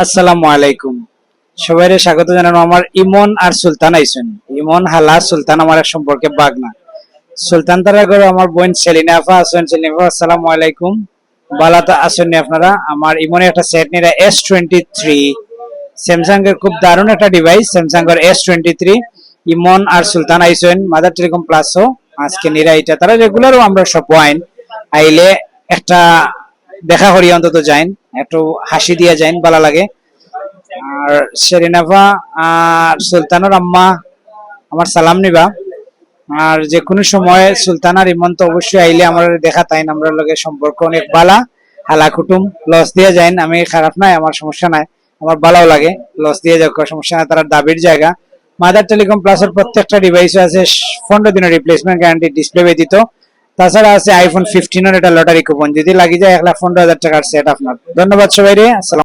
আসসালামু আলাইকুম। সবাইকে স্বাগত জানানো। আমার ইমন আর সুলতান আইছেন। ইমন হালা সুলতান আমার এক সম্পর্কে বাগনা। সুলতান তারা করে আমার বোন সেলিনা আফা আছেন। সেলিনা আফা আসসালামু আলাইকুম। বালাতা আসেননি আপনারা। আমার ইমনের একটা সেট নিরা S23 স্যামসাং এর খুব দারুণ একটা ডিভাইস স্যামসাং এর S23 ইমন আর সুলতান আইছেন মাদার টেলিকম প্লাসও আজকে নিরা এটা তারা রেগুলারও আমরা সব ওয়াইন আইলে একটা দেখা করি অন্তত যাইন একটু হাসি দিয়ে যাইন ভালো লাগে। আর শেরিনাফা আর সুলতানের আম্মা আমার সালাম নিবা। আর যে কোনো সময় সুলতান আর ইমন তো অবশ্যই আইলে আমার দেখা তাই আমরা লগে সম্পর্ক অনেক বালা হালা কুটুম লস দিয়ে যাইন আমি খারাপ নাই আমার সমস্যা নাই আমার ভালোও লাগে লস দিয়ে যাক সমস্যা নাই তারা দাবির জায়গা। মাদার টেলিকম প্লাসের প্রত্যেকটা ডিভাইসে আছে 15 দিনের রিপ্লেসমেন্ট গ্যারান্টি ডিসপ্লে ব্যতীত। তাছাড়া আছে আইফোন 15 এর একটা লটারি কুপন যদি লাগি যায় 1,15,000 টাকার সেট আপনার। ধন্যবাদ সবাই রে। আসসালাম।